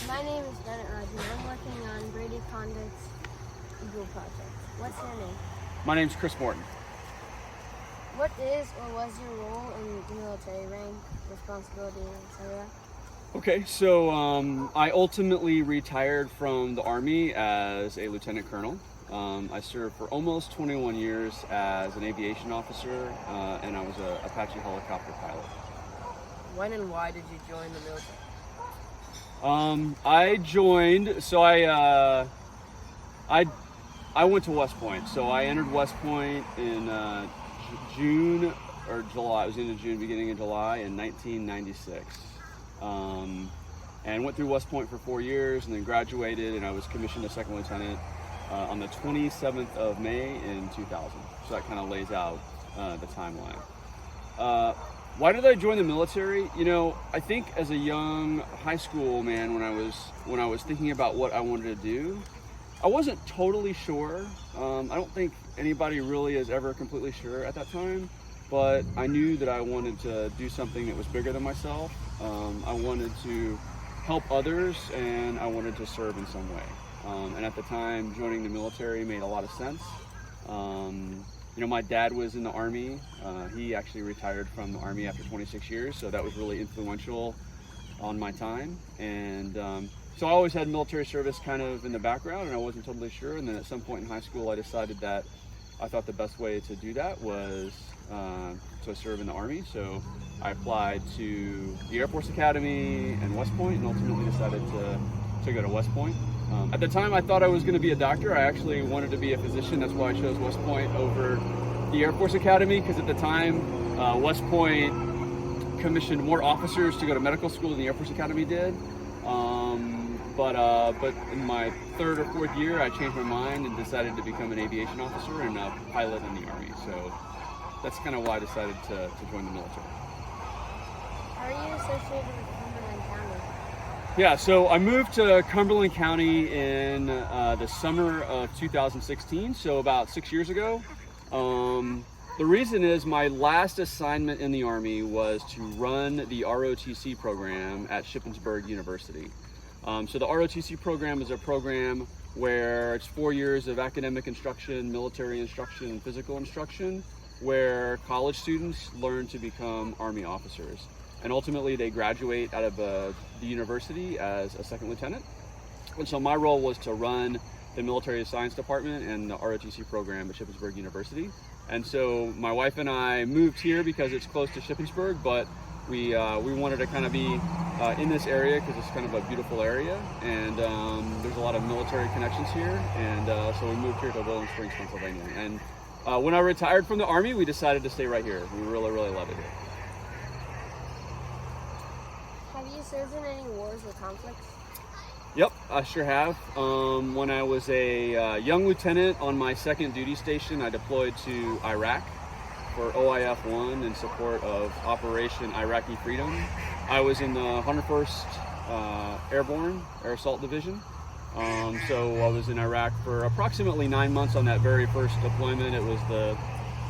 My name is Bennett Rogers. I'm working on Brady Condit's Eagle project. What's your name? My name's Chris Morton. What is or was your role in the military, rank, responsibility, etc.? Okay, so I ultimately retired from the Army as a lieutenant colonel. I served for almost 21 years as an aviation officer, and I was an Apache helicopter pilot. When and why did you join the military? I joined, so I went to West Point. So I entered West Point in June or July. It was in June, beginning of July in 1996. And went through West Point for 4 years and then graduated, and I was commissioned a second lieutenant on the 27th of May in 2000. So that kind of lays out the timeline. Why did I join the military? You know, I think as a young high school man, when I was thinking about what I wanted to do, I wasn't totally sure. I don't think anybody really is ever completely sure at that time, but I knew that I wanted to do something that was bigger than myself. I wanted to help others, and I wanted to serve in some way. And at the time, joining the military made a lot of sense. You know, my dad was in the Army. He actually retired from the Army after 26 years, so that was really influential on my time. And so I always had military service kind of in the background, and I wasn't totally sure. And then at some point in high school, I decided that I thought the best way to do that was to serve in the Army. So I applied to the Air Force Academy and West Point, and ultimately decided to go to West Point. At the time, I thought I was going to be a doctor. I actually wanted to be a physician. That's why I chose West Point over the Air Force Academy, because at the time, West Point commissioned more officers to go to medical school than the Air Force Academy did. But in my third or fourth year, I changed my mind and decided to become an aviation officer and a pilot in the Army. So that's kind of why I decided to join the military. How are you associated with Cumberland County? Yeah, so I moved to Cumberland County in the summer of 2016, so about 6 years ago. The reason is my last assignment in the Army was to run the ROTC program at Shippensburg University. So the ROTC program is a program where it's 4 years of academic instruction, military instruction, and physical instruction, where college students learn to become Army officers. And ultimately they graduate out of the university as a second lieutenant. And so my role was to run the military science department and the ROTC program at Shippensburg University. And so my wife and I moved here because it's close to Shippensburg, but we wanted to kind of be in this area because it's kind of a beautiful area, and there's a lot of military connections here, and so we moved here to William Springs, Pennsylvania. And when I retired from the Army, we decided to stay right here. We really, really love it here. Have you served in any wars or conflicts? Yep, I sure have. When I was a young lieutenant on my second duty station, I deployed to Iraq for OIF 1 in support of Operation Iraqi Freedom. I was in the 101st Airborne Air Assault Division. So I was in Iraq for approximately 9 months on that very first deployment. It was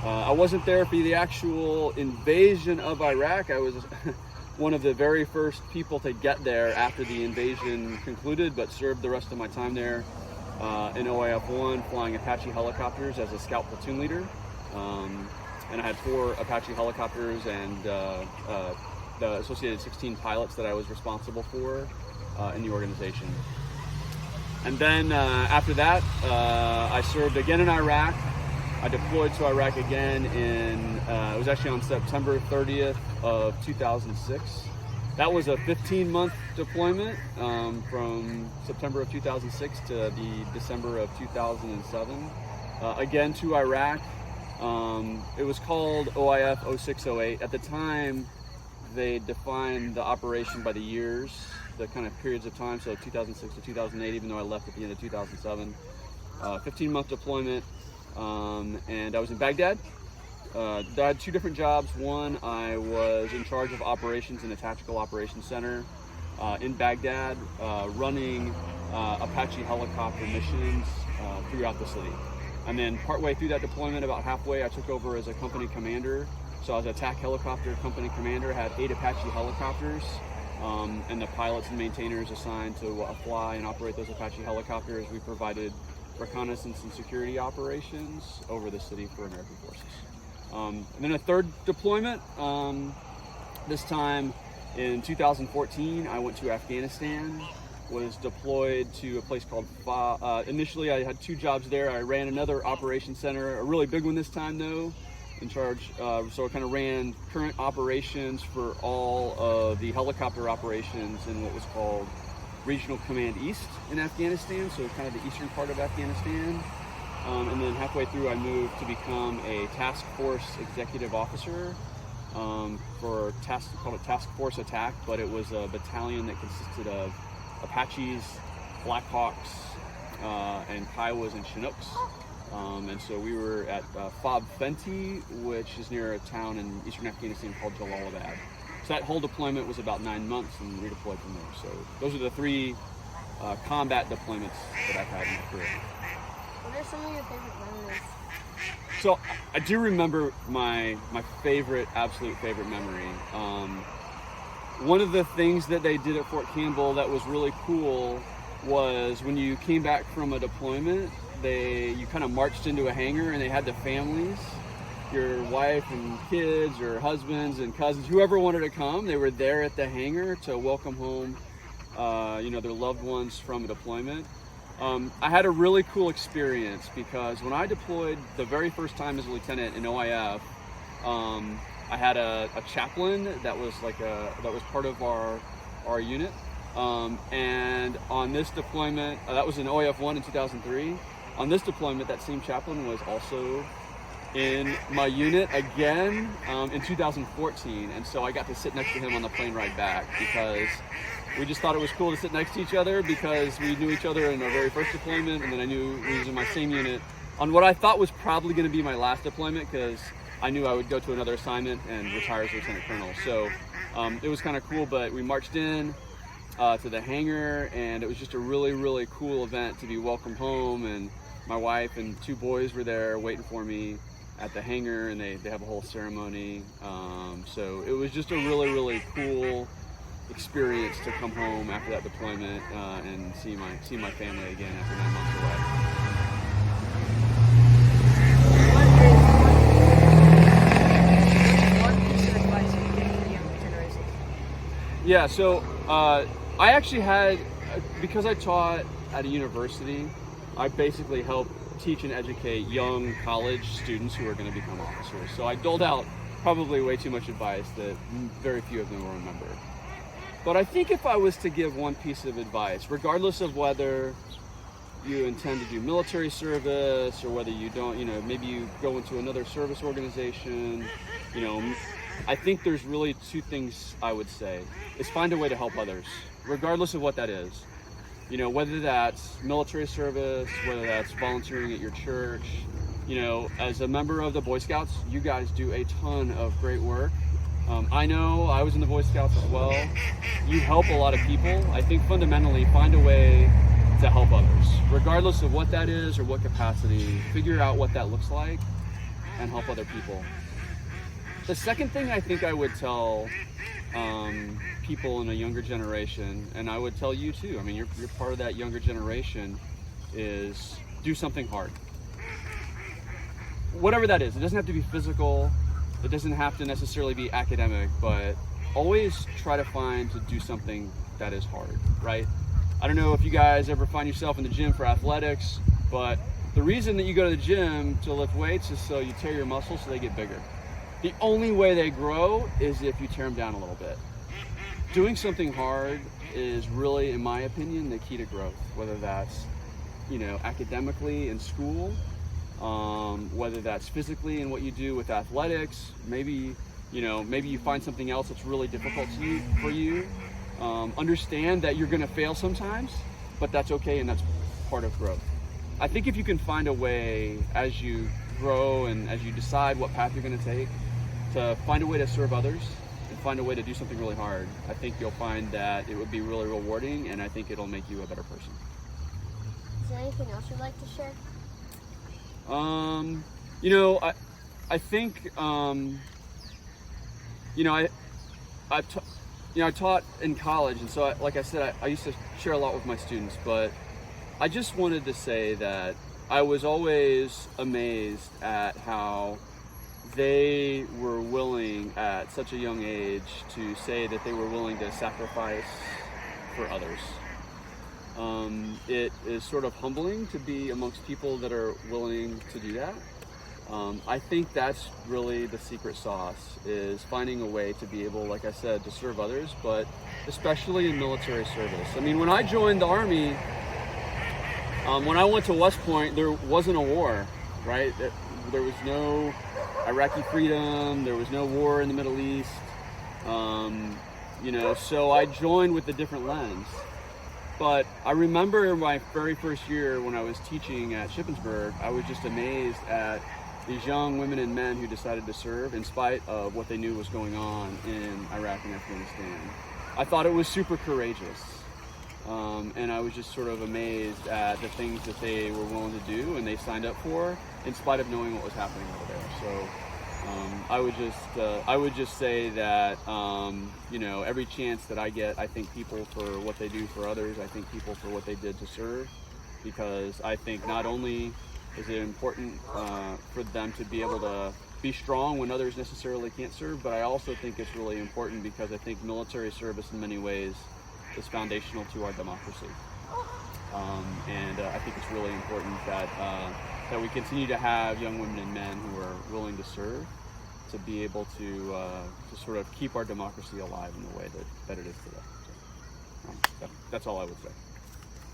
I wasn't there for the actual invasion of Iraq. I was one of the very first people to get there after the invasion concluded, but served the rest of my time there in OIF 1, flying Apache helicopters as a scout platoon leader. And I had 4 Apache helicopters and the associated 16 pilots that I was responsible for in the organization. And then after that, I served again in Iraq. I deployed to Iraq again it was actually on September 30th of 2006. That was a 15-month deployment from September of 2006 to the December of 2007. Again to Iraq. It was called OIF 0608. At the time, they defined the operation by the years, the kind of periods of time, so 2006 to 2008, even though I left at the end of 2007. 15-month deployment, and I was in Baghdad. I had 2 different jobs. One, I was in charge of operations in a tactical operations center in Baghdad, running Apache helicopter missions throughout the city. And then partway through that deployment, about halfway, I took over as a company commander. So I was a TAC helicopter company commander, had 8 Apache helicopters and the pilots and maintainers assigned to fly and operate those Apache helicopters, we provided reconnaissance and security operations over the city for American forces. And then a third deployment, this time in 2014, I went to Afghanistan, was deployed to a place called initially I had 2 jobs there. I ran another operations center, a really big one this time though, in charge, so I kind of ran current operations for all of the helicopter operations in what was called Regional Command East in Afghanistan, so kind of the eastern part of Afghanistan. And then halfway through I moved to become a task force executive officer for called a task force attack, but it was a battalion that consisted of Apaches, Blackhawks, and Kiowas and Chinooks. And so we were at Fob Fenty, which is near a town in eastern Afghanistan called Jalalabad. So that whole deployment was about 9 months and redeployed from there. So those are the 3 combat deployments that I've had in my career. What are some of your favorite memories? So I do remember my absolute favorite memory. One of the things that they did at Fort Campbell that was really cool was when you came back from a deployment, you kind of marched into a hangar and they had the families, your wife and kids or husbands and cousins, whoever wanted to come, they were there at the hangar to welcome home their loved ones from a deployment. I had a really cool experience because when I deployed the very first time as a lieutenant in OIF, I had a chaplain that was part of our unit, and on this deployment, that was in OIF 1 in 2003. On this deployment, that same chaplain was also in my unit again in 2014, and so I got to sit next to him on the plane ride back because we just thought it was cool to sit next to each other because we knew each other in our very first deployment, and then I knew he was in my same unit on what I thought was probably going to be my last deployment because I knew I would go to another assignment and retire as lieutenant colonel. So it was kind of cool, but we marched in to the hangar, and it was just a really, really cool event to be welcomed home, and my wife and 2 boys were there waiting for me at the hangar, and they have a whole ceremony. So it was just a really, really cool experience to come home after that deployment and see my family again after 9 months away. What piece of advice would you give to the younger generation? Yeah, so I actually had, because I taught at a university, I basically helped teach and educate young college students who are going to become officers. So I doled out probably way too much advice that very few of them will remember. But I think if I was to give one piece of advice, regardless of whether you intend to do military service or whether you don't, maybe you go into another service organization, I think there's really 2 things I would say is find a way to help others, regardless of what that is. Whether that's military service, whether that's volunteering at your church, as a member of the Boy Scouts, you guys do a ton of great work. I know I was in the Boy Scouts as well. You help a lot of people. I think fundamentally find a way to help others, regardless of what that is or what capacity. Figure out what that looks like and help other people. The second thing I think I would tell people in a younger generation, and I would tell you too, you're part of that younger generation, is do something hard. Whatever that is, it doesn't have to be physical, it doesn't have to necessarily be academic, but always try to do something that is hard, right? I don't know if you guys ever find yourself in the gym for athletics, but the reason that you go to the gym to lift weights is so you tear your muscles so they get bigger. The only way they grow is if you tear them down a little bit. Doing something hard is really, in my opinion, the key to growth, whether that's, academically in school, whether that's physically in what you do with athletics, maybe you find something else that's really difficult for you. Understand that you're going to fail sometimes, but that's okay, and that's part of growth. I think if you can find a way as you grow and as you decide what path you're going to take, to find a way to serve others and find a way to do something really hard, I think you'll find that it would be really rewarding, and I think it'll make you a better person. Is there anything else you'd like to share? I think, I taught in college, and so like I said, I used to share a lot with my students, but I just wanted to say that I was always amazed at how they were willing at such a young age to say that they were willing to sacrifice for others. It is sort of humbling to be amongst people that are willing to do that. I think that's really the secret sauce, is finding a way to be able, like I said, to serve others, but especially in military service. I mean, when I joined the Army, when I went to West Point, there wasn't a war, right? There was no Iraqi freedom, there was no war in the Middle East, so I joined with a different lens. But I remember my very first year when I was teaching at Shippensburg, I was just amazed at these young women and men who decided to serve in spite of what they knew was going on in Iraq and Afghanistan. I thought it was super courageous. And I was just sort of amazed at the things that they were willing to do and they signed up for in spite of knowing what was happening over there. So I would just say that, every chance that I get, I thank people for what they do for others. I thank people for what they did to serve, because I think not only is it important for them to be able to be strong when others necessarily can't serve, but I also think it's really important because I think military service in many ways is foundational to our democracy. And I think it's really important that we continue to have young women and men who are willing to serve, to be able to sort of keep our democracy alive in the way that it is today. So, that's all I would say.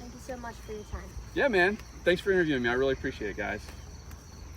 Thank you so much for your time. Yeah, man. Thanks for interviewing me. I really appreciate it, guys.